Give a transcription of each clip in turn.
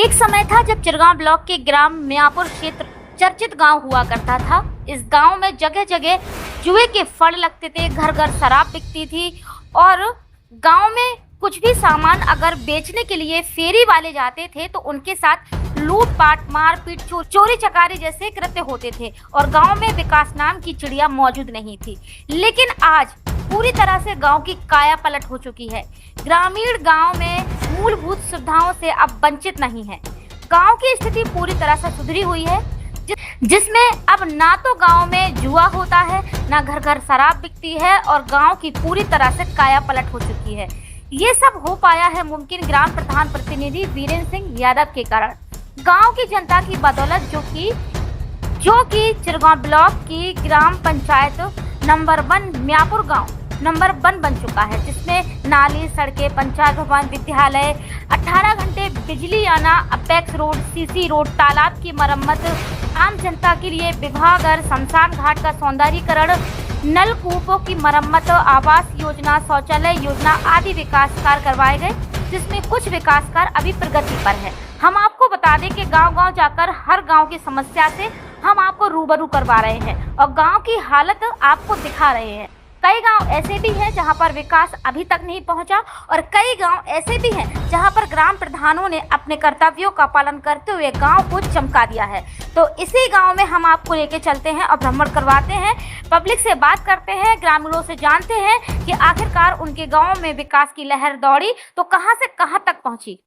एक समय था जब चिरगांव ब्लॉक के ग्राम मियापुर क्षेत्र चर्चित गांव हुआ करता था। इस गांव में जगह जगह जुए के फड़ लगते थे, घर घर शराब बिकती थी और गांव में कुछ भी सामान अगर बेचने के लिए फेरी वाले जाते थे तो उनके साथ लूटपाट, मारपीट, चोरी चकारी जैसे कृत्य होते थे और गांव में विकास नाम की चिड़िया मौजूद नहीं थी। लेकिन आज पूरी तरह से गांव की काया पलट हो चुकी है। ग्रामीण गांव में मूलभूत सुविधाओं से अब वंचित नहीं है। गांव की स्थिति पूरी तरह से सुधरी हुई है, जिसमें अब ना तो गांव में जुआ होता है, ना घर घर शराब बिकती है और गांव की पूरी तरह से काया पलट हो चुकी है। ये सब हो पाया है मुमकिन ग्राम प्रधान प्रतिनिधि वीरेंद्र सिंह यादव के कारण। गांव की जनता की बदौलत जो कि चिरगांव ब्लॉक की ग्राम पंचायत नंबर 1 मियापुर गांव नंबर 1 बन चुका है, जिसमें नाली, सड़कें, पंचायत भवन, विद्यालय, 18 घंटे बिजली आना, अपेक्स रोड, सीसी रोड, तालाब की मरम्मत, आम जनता के लिए विवाहघर, शमशान घाट का सौंदर्यीकरण, नलकूपों की मरम्मत, आवास योजना, शौचालय योजना आदि विकास कार्य करवाए गए, जिसमें कुछ विकास कार्य अभी प्रगति पर है। हम आपको बता दें कि गांव-गांव जाकर हर गांव की समस्या से हम आपको रूबरू करवा रहे हैं और गांव की हालत आपको दिखा रहे हैं। कई गांव ऐसे भी हैं जहां पर विकास अभी तक नहीं पहुंचा और कई गांव ऐसे भी हैं जहां पर ग्राम प्रधानों ने अपने कर्तव्यों का पालन करते हुए गांव को चमका दिया है। तो इसी गांव में हम आपको लेके चलते हैं और भ्रमण करवाते हैं, पब्लिक से बात करते हैं, ग्रामीणों से जानते हैं कि आखिरकार उनके गाँव में विकास की लहर दौड़ी तो कहाँ से कहाँ तक पहुँची।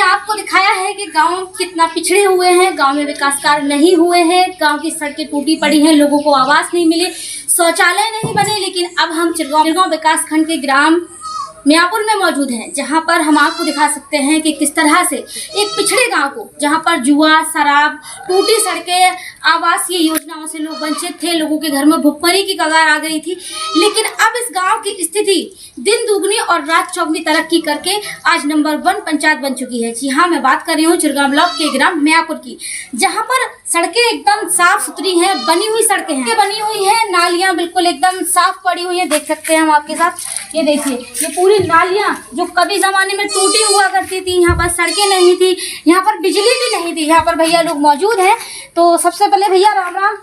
आपको दिखाया है कि गांव कितना पिछड़े हुए हैं, गांव में विकास कार्य नहीं हुए हैं, गांव की सड़कें टूटी पड़ी हैं, लोगों को आवास नहीं मिले, शौचालय नहीं बने। लेकिन अब हम चिरगांव विकास खंड के ग्राम मियापुर में मौजूद हैं, जहां पर हम आपको दिखा सकते हैं कि किस तरह से एक पिछड़े गांव को, जहां पर जुआ, शराब, टूटी सड़कें, आवास की योजनाओं से लोग वंचित थे, लोगों के घर में भुखमरी की कगार आ गई थी। लेकिन अब इस गांव की स्थिति दिन दुगनी और रात चौगुनी तरक्की करके आज नंबर 1 पंचायत बन चुकी है। जी हाँ, मैं बात कर रही हूँ चिरगांव ब्लॉक के ग्राम मियापुर की, जहाँ पर सड़कें एकदम साफ सुथरी हैं, बनी हुई सड़कें हैं, बनी हुई है, नालियाँ बिल्कुल एकदम साफ पड़ी हुई है। देख सकते हैं हम आपके साथ, ये देखिए, ये पूरी नालियाँ जो कभी जमाने में टूटी हुआ करती थी, यहाँ पर सड़कें नहीं थी, यहाँ पर बिजली भी नहीं थी। यहाँ पर भैया लोग मौजूद हैं। तो सबसे पहले भैया राम राम,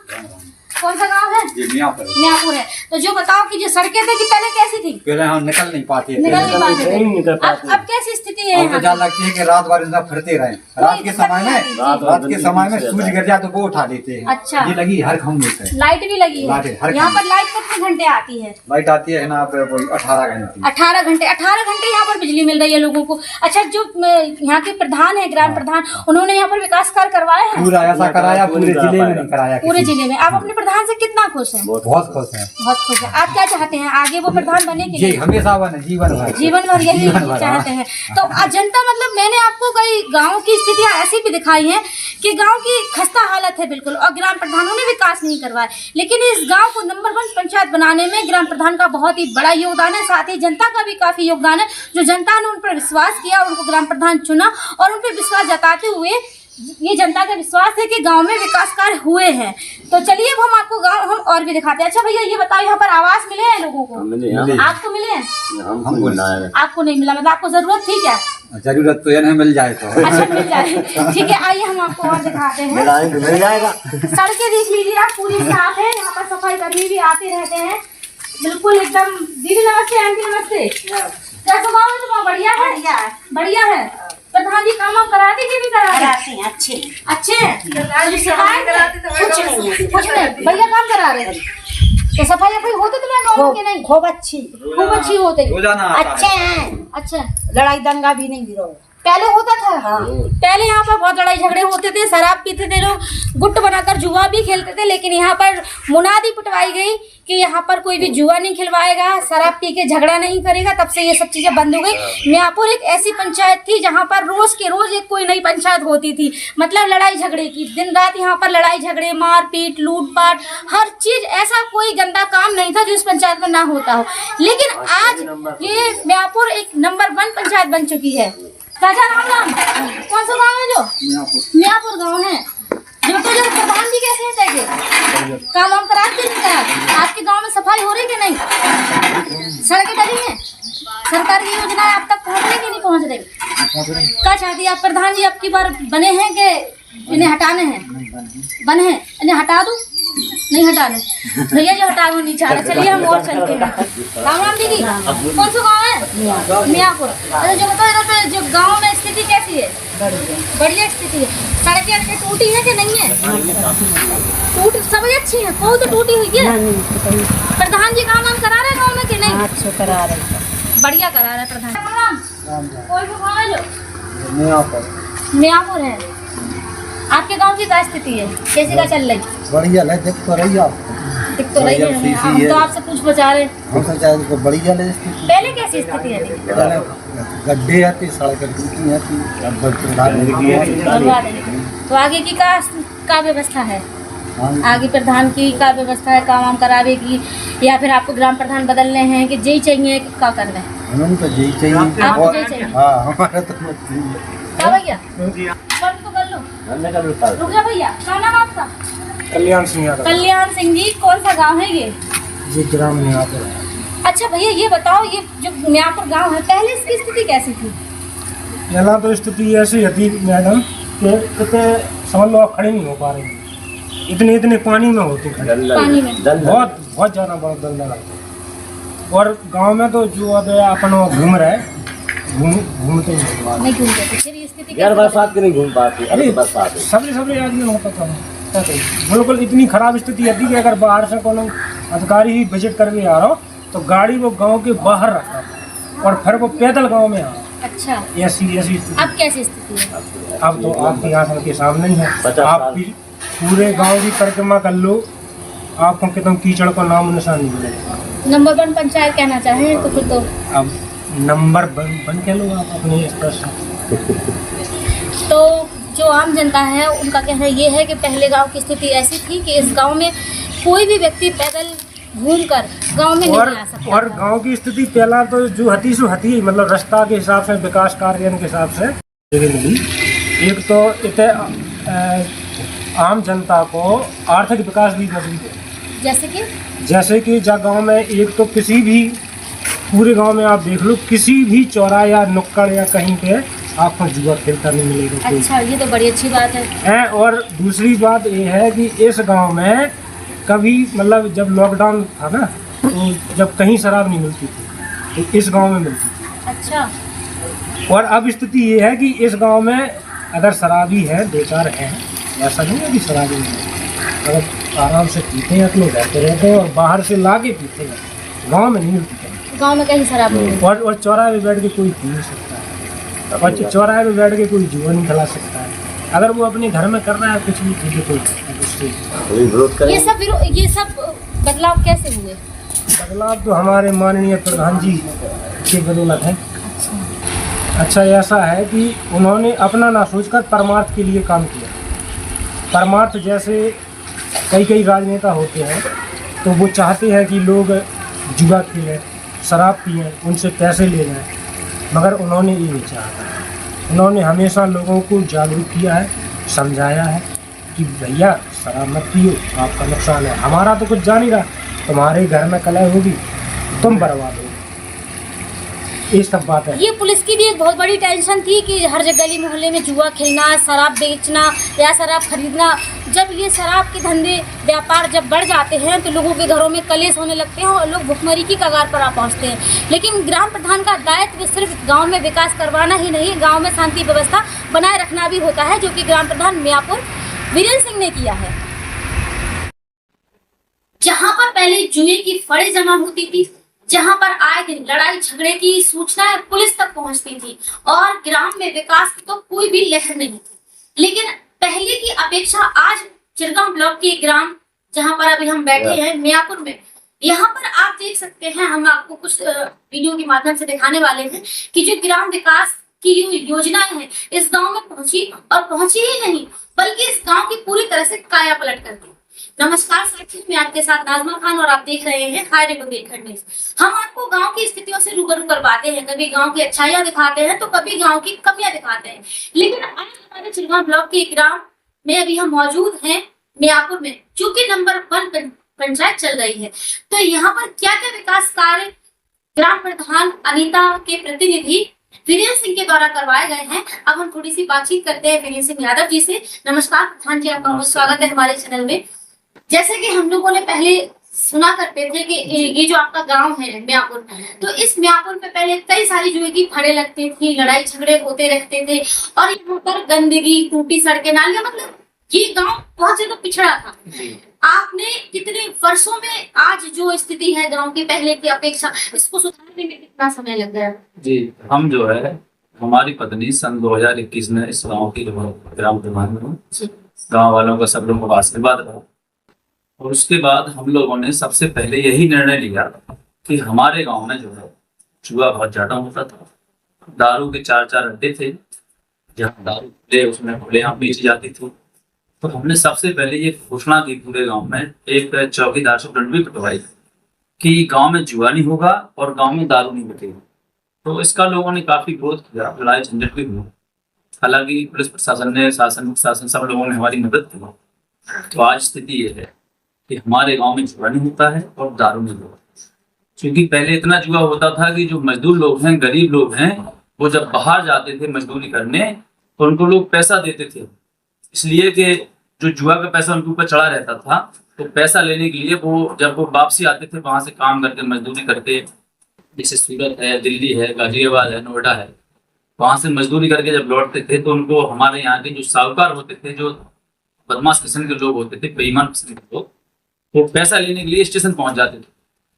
कौन सा गांव है? मियापुर है। तो जो बताओ कि जो सड़कें थी कि पहले कैसी थी? पहले हम निकल नहीं पाते थे। अब कैसी स्थिति है? अब तो लगती है कि रात भर इंसान फिरते रहे। रात के समय में सूरज गिर जाए तो वो उठा लेते हैं। अच्छा, ये लगी हर खम्भे पे, लाइट भी लगी है। यहाँ पर लाइट कितने घंटे आती है? लाइट आती है ना 18 घंटे। 18 घंटे यहाँ पर बिजली मिल रही है लोगों को। अच्छा, जो यहाँ के प्रधान है, ग्राम प्रधान, उन्होंने यहाँ पर विकास कार्य करवाए हैं? पूरा ऐसा कराया, पूरे जिले में नहीं कराया। पूरे जिले में। आप अपने प्रधान से कितना खुश हैं? बहुत खुश हैं। बहुत खुश हैं। आप क्या चाहते हैं आगे वो प्रधान बने के लिए? हमेशा बने, जीवन भर यही चाहते हैं। तो जनता, मतलब मैंने आपको कई गाँव की स्थितियाँ ऐसी भी दिखाई हैं कि गाँव की खस्ता हालत है बिल्कुल और ग्राम प्रधानों ने विकास नहीं करवाया। लेकिन इस गाँव को नंबर 1 पंचायत बनाने में ग्राम प्रधान का बहुत ही बड़ा योगदान है, साथ ही जनता का भी काफी योगदान है। जो जनता ने उन पर विश्वास किया, उनको ग्राम प्रधान चुना और उन पर विश्वास जताते हुए ये जनता का विश्वास है कि गांव में विकास कार्य हुए हैं। तो चलिए हम आपको गांव हम और भी दिखाते हैं। अच्छा भैया, ये बताओ, यहाँ पर आवास मिले हैं लोगों को? आपको मिले हैं? आपको नहीं मिला, मतलब आपको जरूरत थी क्या? जरूरत तो नहीं, मिल जाए तो। अच्छा, मिल जाए, ठीक है। आइए हम आपको और दिखाते हैं। मिल जाएगा। सड़कें देख लीजिए आप, पूरी साफ है। यहाँ पर सफाई कर्मी भी आते रहते हैं, बिल्कुल एकदम। दीदी नमस्ते, आंटी नमस्ते। कैसा गाँव है तुम्हारा? बढ़िया है? बढ़िया है। प्रधान जी काम कराते कि नहीं कराते हैं? अच्छे कुछ नहीं, बढ़िया काम करा रहे हैं। तो सफाई होते तुम्हारे गाँव के? नहीं, खूब अच्छी होते। रोजाना अच्छे हैं। अच्छा, लड़ाई दंगा भी नहीं गिरो। पहले होता था। हाँ। पहले यहाँ पर बहुत लड़ाई झगड़े होते थे, शराब पीते थे लोग, गुट बनाकर जुआ भी खेलते थे। लेकिन यहाँ पर मुनादी पिटवाई गई कि यहाँ पर कोई भी जुआ नहीं खिलवाएगा, शराब पी के झगड़ा नहीं करेगा। तब से ये सब चीजें बंद हो गई। मियाँपुर एक ऐसी पंचायत थी जहाँ पर रोज के रोज एक कोई नई पंचायत होती थी, मतलब लड़ाई झगड़े की। दिन रात यहाँ पर लड़ाई झगड़े, मारपीट, लूटपाट, हर चीज। ऐसा कोई गंदा काम नहीं था जो इस पंचायत में ना होता हो। लेकिन आज ये मियाँपुर एक नंबर 1 पंचायत बन चुकी है। चाचा राम, कौन सा गाँव है जो? मियाँपुर गाँव है। जो प्रधान जी कैसे है तेरे? काम वाम कराते नहीं करा? आपके गांव में सफाई हो रही कि नहीं? सड़कें डली हैं? सरकार की योजनाएं आप तक पहुंच रही कि नहीं पहुंच रही? क्या चाहती है आप प्रधान जी? अब की बार बने हैं कि इन्हें हटाने हैं? बने हैं, इन्हें हटा दूं? नहीं हटाने भैया, जो हटाओ नहीं चाह रहे। चलिए हम और चलते हैं। राम राम दीदी, कौन सा गाँव है? मियाँपुर। अच्छा जो बताओ, इधर पे जो गाँव में स्थिति कैसी है? बढ़िया स्थिति है। सड़कें टूटी है कि नहीं है? टूट सब अच्छी है, कोई तो टूटी हुई है। प्रधान जी काम करा रहे गाँव में कि नहीं? अच्छा करा रहे, बढ़िया करा रहे प्रधान। कोई भी गाँव है जो? मियाँपुर है। आपके गांव की क्या स्थिति है? कैसी का चल रही? बढ़िया है, दिख तो रही है। दिख तो रही है। हम तो आपसे पूछ बचा रहे। तो बढ़िया है। पहले कैसी स्थिति है? गड्ढे आती, सड़कें टूटी आती। तो आगे की का व्यवस्था है? आगे प्रधान की का व्यवस्था है? काम वाम करावे की, या फिर आपको ग्राम प्रधान बदलने हैं कि जय चाहिए? क्या करना है? हमें तो जय चाहिए। आपको जय चाहिए? हाँ, हमारा तो भैया तो कर लो। रुक जा भैया, क्या नाम आपका? कल्याण सिंह। कल्याण सिंह जी, कौन सा गांव है ये? ग्राम मियाँपुर। अच्छा भैया ये बताओ, ये जो मियाँपुर गांव है, पहले इसकी स्थिति कैसी थी? पहला तो स्थिति ऐसी थी मैडम कि इतने समझ लो आप खड़े नहीं हो पा रहे, इतने पानी में होते पानी में बहुत ज़्यादा बड़ा दलदल है। और गांव में तो जो अब अपन घूम रहे घूमते नहीं घूमते थे। फिर ये स्थिति यार बरसात के नहीं घूम पाती। अरे बरसात सबरे आदमी होता था। बिल्कुल इतनी खराब स्थिति है कि अगर बाहर से कोनो अधिकारी ही विजिट करके आ रहा हो तो गाड़ी वो गांव के बाहर रखा और फिर वो पैदल गांव में आ रहा। अच्छा, ऐसी स्थिति। अब कैसी स्थिति है? अब तो आपकी आंखों के सामने ही है। आप पूरे गांव की परिक्रमा कर लो, आपको कितना कीचड़ का नाम निशान नहीं मिलेगा। नंबर 1 पंचायत कहना चाहें तो फिर तो अब नंबर बन के लो आप अपने स्तर से। तो जो आम जनता है उनका कहना ये है कि पहले गांव की स्थिति ऐसी थी कि इस गांव में कोई भी व्यक्ति पैदल घूमकर गांव में नहीं आ सकता। और गांव की स्थिति पहला तो जो हती सो हती, मतलब रास्ता के हिसाब से, विकास कार्य के हिसाब से एक तो इतने आम जनता को आर्थिक विकास भी मजबूत है। जैसे कि जब गांव में एक तो किसी भी पूरे गांव में आप देख लो, किसी भी चौराहे या नुक्कड़ या कहीं पे आपको जुआ खेलता नहीं मिलेगा। अच्छा, ये तो बड़ी अच्छी बात है। और दूसरी बात ये है कि इस गांव में कभी मतलब जब लॉकडाउन था ना, तो जब कहीं शराब नहीं मिलती थी तो इस गांव में मिलती थी। अच्छा। और अब स्थिति ये है कि इस गांव में अगर शराबी है, 2-4 हैं, ऐसा नहीं है कि शराबी नहीं, अगर आराम से पीते हैं तो रहते हैं और बाहर से ला के पीते हैं, गाँव में नहीं मिलती। गांव में कहीं शराब नहीं। और चौराहे में बैठ के कोई पी नहीं सकता है, और चौराहे में बैठ के कोई जुआ नहीं खिला सकता है। अगर वो अपने घर में कर रहा है कुछ भी चीज़ें, कोई ये सब बदलाव कैसे हुए? बदलाव तो हमारे माननीय प्रधान जी की बदौलत है। अच्छा ऐसा है कि उन्होंने अपना ना सोचकर परमार्थ के लिए काम किया। परमार्थ जैसे कई राजनेता होते हैं तो वो चाहते हैं कि लोग जुआ खेलें, शराब पिएं, उनसे पैसे ले जाएं, मगर उन्होंने ये नहीं चाहा। उन्होंने हमेशा लोगों को जागरूक किया है, समझाया है कि भैया शराब मत पियो, आपका नुकसान है। हमारा तो कुछ जा नहीं रहा, तुम्हारे घर में कलह होगी, तुम बर्बाद हो। ये सब बात है। ये पुलिस की भी एक बहुत बड़ी टेंशन थी कि हर जगह गली मोहल्ले में जुआ खेलना, शराब बेचना या शराब खरीदना। जब ये शराब के धंधे व्यापार जब बढ़ जाते हैं तो लोगों के घरों में कलेश होने लगते हैं और लोग भुखमरी की कगार पर आ पहुंचते हैं। लेकिन ग्राम प्रधान का दायित्व सिर्फ गांव में विकास करवाना ही नहीं, गांव में शांति व्यवस्था बनाए रखना भी होता है, जो कि ग्राम प्रधान मियाँपुर वीरेंद्र सिंह ने किया है। जहाँ पर पहले जुए की फड़े जमा होती थी, जहां पर आए दिन लड़ाई झगड़े की सूचनाएं पुलिस तक पहुंचती थी और ग्राम में विकास की तो कोई भी लहर नहीं थी। लेकिन पहले की अपेक्षा आज चिरगांव ब्लॉक के ग्राम जहां पर अभी हम बैठे हैं मियापुर में, यहाँ पर आप देख सकते हैं, हम आपको कुछ वीडियो के माध्यम से दिखाने वाले हैं कि जो ग्राम विकास की योजनाएं हैं इस गांव में पहुंची, और पहुंची ही नहीं बल्कि इस गांव की पूरी तरह से काया पलट कर दी। नमस्कार साथियों, मैं आपके साथ नाजमा खान और आप देख रहे हैं हाय रेडियो देखकर न्यूज़। हम आपको गांव की स्थितियों से रूबरू करवाते हैं, कभी गांव की अच्छाइयां दिखाते हैं तो कभी गांव की कमियां दिखाते हैं। लेकिन आज हमारे चिरगांव ब्लॉक के ग्राम में अभी हम मौजूद हैं मियापुर में, चूंकि नंबर 1 पंचायत चल रही है, तो यहाँ पर क्या क्या विकास कार्य ग्राम प्रधान अनीता के प्रतिनिधि वीरेंद्र सिंह के द्वारा करवाए गए हैं। अब हम थोड़ी सी बातचीत करते हैं वीरेंद्र सिंह यादव जी से। नमस्कार प्रधान जी, आपका बहुत स्वागत है हमारे चैनल में। जैसे कि हम लोगों ने पहले सुना करते थे कि ये जो आपका गांव है मियापुर, तो इस मियापुर में पहले कई सारी जो है कि फड़े लगती थी, लड़ाई झगड़े होते रहते थे और यहाँ पर गंदगी, टूटी सड़कें, नालियां, मतलब ये गांव बहुत ज्यादा पिछड़ा था। आपने कितने वर्षों में आज जो स्थिति है गांव की पहले की अपेक्षा, इसको सुधारने में कितना समय लग गया? जी, हम जो है हमारी पत्नी सन 2021 में इस गांव की ग्राम प्रधान में गांव वालों का सब लोगों का आशीर्वाद रहा, और उसके बाद हम लोगों ने सबसे पहले यही निर्णय लिया कि हमारे गांव में जो है जुआ बहुत ज्यादा होता था। दारू के 4-4 अड्डे थे, जहाँ दारू खुले उसमें खुलेआम बेची जाती थी। तो हमने सबसे पहले ये घोषणा की पूरे गांव में, एक चौकीदार से दंड भी कटवाई कि गांव में जुआ नहीं होगा और गांव में दारू नहीं बिकेगी। तो इसका लोगों ने काफी विरोध किया, लड़ाई झंझट भी हुई। हालांकि पुलिस प्रशासन ने, शासन सब लोगों ने हमारी मदद की। तो आज स्थिति ये है कि हमारे गांव में जुआ नहीं होता है और दारू नहीं होता। क्योंकि पहले इतना जुआ होता था कि जो मजदूर लोग हैं, गरीब लोग हैं, वो जब बाहर जाते थे मजदूरी करने तो उनको लोग पैसा देते थे, इसलिए कि जो जुआ का पैसा उनके ऊपर चढ़ा रहता था। तो पैसा लेने के लिए वो जब वो वापसी आते थे वहां से काम करके, मजदूरी करके, जैसे सूरत है, दिल्ली है, गाजियाबाद है, नोएडा है, वहां से मजदूरी करके जब लौटते थे तो उनको हमारे यहाँ के जो साहूकार होते थे, जो बदमाश किस्म के लोग होते थे, बेईमान किस्म के लोग, वो पैसा लेने के लिए स्टेशन पहुंच जाते थे।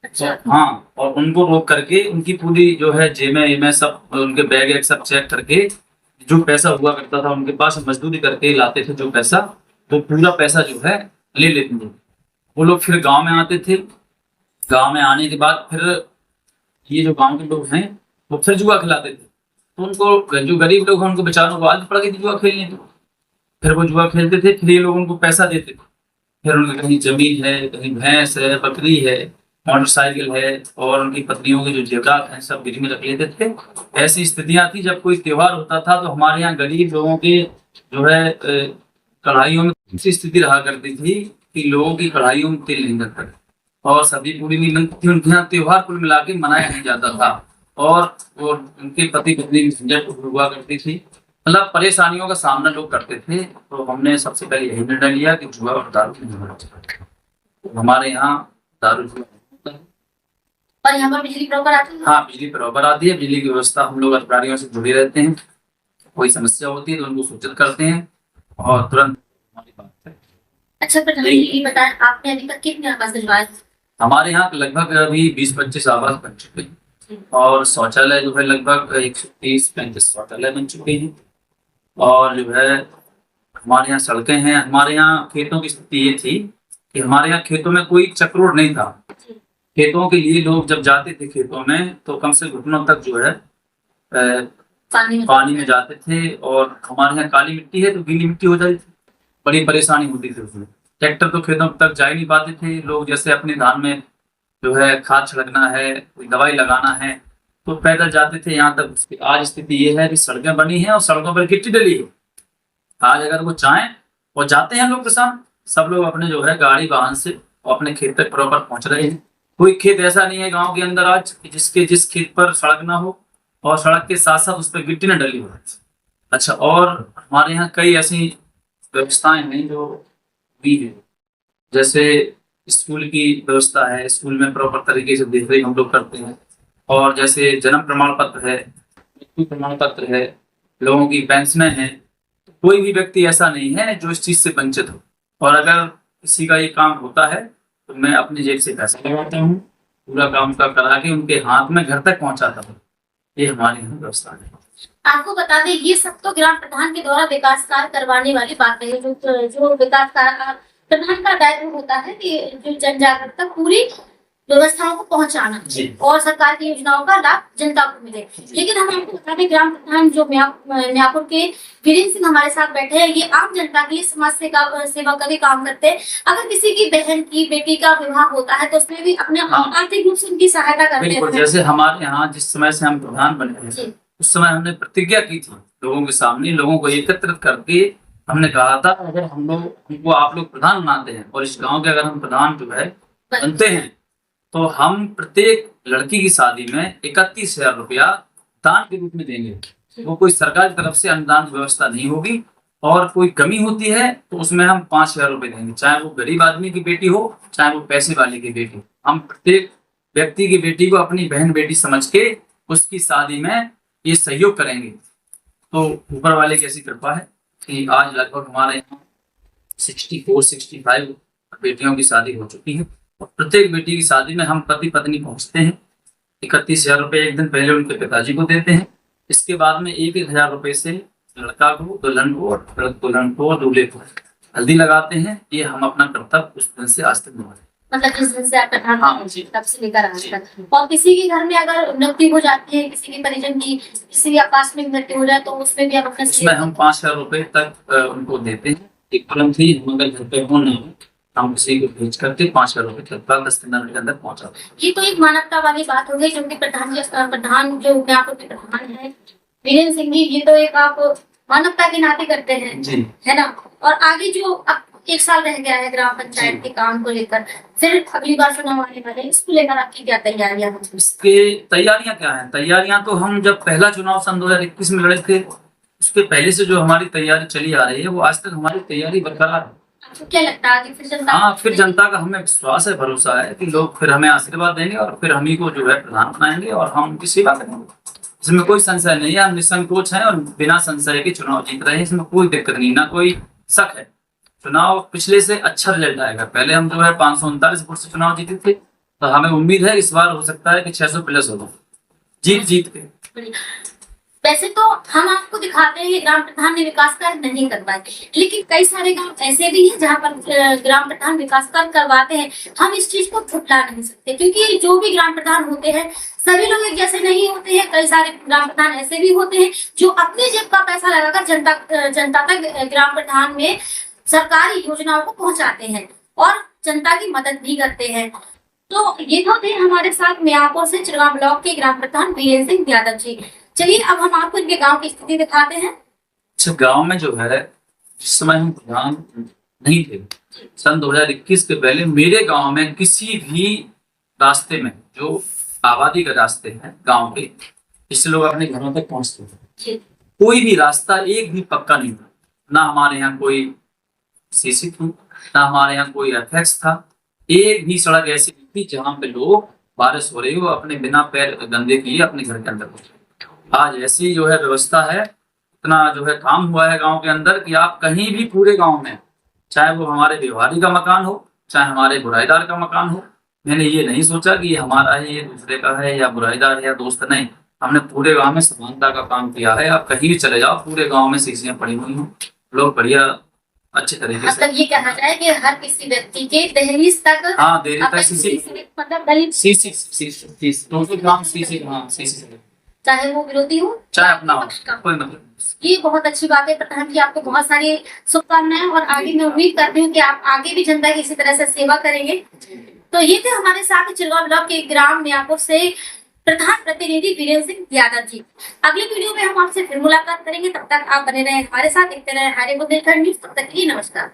अच्छा। तो हाँ, और उनको रोक करके उनकी पूरी जो है जेमें सब, उनके बैग सब चेक करके जो पैसा हुआ करता था उनके पास, मजदूरी करके लाते थे जो पैसा, तो पूरा पैसा जो है ले लेते थे वो लोग। फिर गांव में आते थे, गांव में आने के बाद फिर ये जो गांव के लोग हैं वो फिर जुआ खिलाते थे। तो उनको, जो गरीब लोग हैं उनको बेचारों को आदत पड़ गई थी जुआ खेलने की। फिर वो जुआ खेलते थे, फिर ये लोग उनको पैसा देते थे। फिर उनकी कहीं जमीन है, कहीं भैंस है, बकरी है, मोटरसाइकिल है, और उनकी पत्नियों के जो जेवरात हैं सब गिरवी में रख लेते थे। ऐसी स्थितियां थी। जब कोई त्योहार होता था तो हमारे यहाँ गरीब लोगों के जो है कढ़ाइयों में ऐसी स्थिति रहा करती थी कि लोगों की कढ़ाइयों में तेल नहीं लगता और सब्जी पूरी नहीं बनती थी। उनके यहाँ त्योहार कुल मिला के मनाया नहीं जाता था, और वो उनके पति पत्नी की झंझट हुआ करती थी, मतलब परेशानियों का सामना लोग करते थे। तो हमने सबसे पहले यही निर्णय लिया कि जुआ और दारू नहीं होना चाहिए। हमारे यहाँ दारू और यहाँ पर बिजली बराबर आती है? हाँ, बिजली बराबर आती है। बिजली की व्यवस्था हम लोग अधिकारियों से जुड़े रहते हैं, कोई समस्या होती है तो उनको सूचित करते हैं और तुरंत हमारी बात है। अच्छा प्रधान जी, ये बताएं आपने अभी तक कितने आवास दिलवाए? हमारे यहाँ लगभग अभी 20-25 आवास बन चुके हैं, और शौचालय जो है लगभग 130-135 शौचालय बन चुके हैं। और जो है हमारे यहाँ सड़कें हैं। हमारे यहाँ खेतों की स्थिति ये थी कि हमारे यहाँ खेतों में कोई चक रोड नहीं था। खेतों के लिए लोग जब जाते थे खेतों में तो कम से घुटनों तक जो है पानी में जाते थे, और हमारे यहाँ काली मिट्टी है तो गीली मिट्टी हो जाती थी, बड़ी परेशानी होती थी उसमें। ट्रैक्टर तो खेतों तक जा ही नहीं पाते थे। लोग जैसे अपने धान में जो है खाद छिड़कना है, कोई दवाई लगाना है, तो पैदल जाते थे यहाँ तक। आज स्थिति ये है कि सड़कें बनी हैं और सड़कों पर गिट्टी डली है। आज अगर वो चाहें और जाते हैं लोग, किसान सब लोग अपने जो है गाड़ी वाहन से अपने खेत तक प्रॉपर पहुंच रहे हैं। कोई खेत ऐसा नहीं है गांव के अंदर आज जिस खेत पर सड़क ना हो और सड़क के साथ साथ उस पर गिट्टी न डली हो। अच्छा, और हमारे यहाँ कई ऐसी व्यवस्थाएं हैं जो भी है, जैसे स्कूल की व्यवस्था है, स्कूल में प्रॉपर तरीके से देख रेख हम लोग करते हैं, और जैसे जन्म प्रमाण पत्र है, मृत्यु प्रमाण पत्र है, लोगों की पेंशनें हैं। कोई भी व्यक्ति ऐसा नहीं है जो इस चीज से वंचित हो, और अगर किसी का ये काम होता है तो मैं अपनी जेब से पैसा लगाता हूँ पूरा काम का करा के उनके हाथ में घर तक पहुंचाता हूँ। ये हमारी यहाँ व्यवस्था है। आपको बता दें ये सब तो ग्राम प्रधान के द्वारा विकास कार्य करवाने वाली बात है। जो विकास कार्य प्रधान का दायित्व होता है कि जो जन जागरूकता पूरी व्यवस्थाओं को पहुंचाना जी। और सरकार की योजनाओं का लाभ जनता को मिले। लेकिन हम आपको बता दें ग्राम प्रधान जो म्यापुर के वीरेंद्र सिंह हमारे साथ बैठे हैं, ये आम जनता के लिए समाज सेवा का भी काम करते हैं। अगर किसी की बहन की बेटी का विवाह होता है तो उसमें भी अपने आर्थिक रूप से उनकी सहायता करते बिल्कुल, हैं। जैसे हमारे यहाँ जिस समय से हम प्रधान बने थे उस समय हमने प्रतिज्ञा की थी लोगों के सामने, लोगों को एकत्रित करके हमने कहा था अगर हमको आप लोग प्रधान बनाते हैं और इस गाँव के अगर हम प्रधान जो है बनते हैं तो हम प्रत्येक लड़की की शादी में 31,000 रुपया दान के रूप में देंगे। वो कोई सरकार की तरफ से अनुदान व्यवस्था नहीं होगी और कोई कमी होती है तो उसमें हम 5,000 रुपये देंगे, चाहे वो गरीब आदमी की बेटी हो चाहे वो पैसे वाले की बेटी। हम प्रत्येक व्यक्ति की बेटी को अपनी बहन बेटी समझ के उसकी शादी में ये सहयोग करेंगे। तो ऊपर वाले की ऐसी कृपा है कि आज लगभग हमारे यहाँ 64-65 बेटियों की शादी हो चुकी है और प्रत्येक बेटी की शादी में हम पति पत्नी पहुंचते हैं। 31,000 रुपये एक दिन पहले उनके पिताजी को देते हैं। इसके बाद में 1,000 रुपये से लड़का को, दुल्हन को और दूल्हे को हल्दी लगाते हैं। ये हम अपना कर्तव्य उस दिन से आज तक निभा रहे हैं। मतलब जिस दिन से आप प्रधान हाँ, जी। तब से लेकर आज तक। और किसी के घर में अगर मृत्यु हो जाती है, किसी के परिजन की किसी भी आकस्मिक मृत्यु हो जाए तो उसमें भी आप अपना उसमें हम 5,000 रुपये तक उनको देते हैं। एक तुरंत ही हम अगर घर पे हो ना हो हम किसी को भेज करके 5,000 रुपये तत्काल 10-15 मिनट के अंदर पहुंचा देते हैं। ये तो एक मानवता वाली बात हो गई, क्योंकि प्रधान जो म्यापुर के प्रधान है वीरेंद्र सिंह जी, ये तो एक आप मानवता के नाते करते हैं जी। है ना। और आगे जो अब 1 साल रह गया है ग्राम पंचायत के काम को लेकर, फिर अगली बार चुनाव आने वाले हैं, इसको लेकर आपकी क्या तैयारियां हैं? इसके तैयारियां क्या है? तैयारियां तो हम जब पहला चुनाव सन 2021 में लड़े थे उसके पहले से जो हमारी तैयारी चली आ रही है वो आज तक हमारी तैयारी बरकरार है। आपको क्या लगता है कि फिर जनता हाँ, फिर जनता का हमें विश्वास है, भरोसा है कि लोग फिर हमें आशीर्वाद देंगे और फिर हम ही को जो है प्रधान बनाएंगे और हम उनकी सेवा करेंगे। इसमें कोई संशय नहीं है, हम निसंकोच हैं और बिना संशय के चुनाव जीत रहे हैं। इसमें कोई दिक्कत नहीं, ना कोई शक है। चुनाव पिछले से अच्छा रिजल्ट आएगा। पहले हम जो है 539 वोट से चुनाव जीते थे, तो हमें उम्मीद है इस बार हो सकता है कि 600 प्लस होगा जीत के। वैसे तो हम आपको दिखाते हैं कि ग्राम प्रधान ने विकास कार्य नहीं कर पाए, लेकिन कई सारे गांव ऐसे भी हैं जहां पर ग्राम प्रधान विकास कार्य करवाते हैं। हम इस चीज को ठुकरा नहीं सकते, क्योंकि जो भी ग्राम प्रधान होते हैं सभी लोग एक जैसे नहीं होते हैं। कई सारे ग्राम प्रधान ऐसे भी होते हैं जो अपनी जेब का पैसा लगाकर जनता तक ग्राम प्रधान में सरकारी योजनाओं को पहुंचाते हैं और जनता की मदद भी करते हैं। तो ये तो थे हमारे साथ म्यापुर से चिरगांव ब्लॉक के ग्राम प्रधान वीरेंद्र सिंह यादव जी। चलिए अब हम आपको इनके गांव की स्थिति दिखाते हैं। अच्छा, गांव में जो है जिस समय हम प्रधान नहीं थे सन 2021 के पहले मेरे गांव में किसी भी रास्ते में जो आबादी के रास्ते हैं गांव के, इससे लोग अपने घरों तक पहुंचते थे। कोई भी रास्ता एक भी पक्का नहीं था। ना हमारे यहाँ कोई सीसी थी, ना हमारे यहाँ कोई एफएक्स था। एक भी सड़क ऐसी थी जहाँ पे लोग बारिश हो रही हो अपने बिना पैर गंदे किए अपने घर के अंदर पहुंचे। आज ऐसी जो है व्यवस्था है, इतना जो है काम हुआ है गांव के अंदर कि आप कहीं भी पूरे गांव में, चाहे वो हमारे व्यवहारी का मकान हो चाहे हमारे बुराईदार का मकान हो, मैंने ये नहीं सोचा कि ये हमारा है ये दूसरे का है या बुराईदार है या दोस्त, नहीं। हमने पूरे गांव में समानता का काम किया है। आप कहीं भी चले जाओ पूरे गांव में शीशियां पड़ी हुई हैं, लोग बढ़िया अच्छे तरीके से। मतलब ये कहना चाहे कि हर किसी व्यक्ति के दहलीज तक, हाँ, देरी तक सीसी, मतलब दलित चाहे वो विरोधी हो चाहे अपना हो, कोई मतलब। ये बहुत अच्छी बात है प्रधान जी, आपको बहुत सारी शुभकामनाएं और आगे मैं उम्मीद करती हूँ कि आप आगे भी जनता की इसी तरह से सेवा करेंगे। तो ये थे हमारे साथ चिरगांव ब्लॉक के ग्राम म्यापुर से प्रधान प्रतिनिधि वीरेंद्र सिंह यादव जी। अगली वीडियो में हम आपसे फिर मुलाकात करेंगे। तब तक आप बने रहे हमारे साथ, देखते रहे हमारे बुंदेलखंड न्यूज। तब तक के लिए नमस्कार।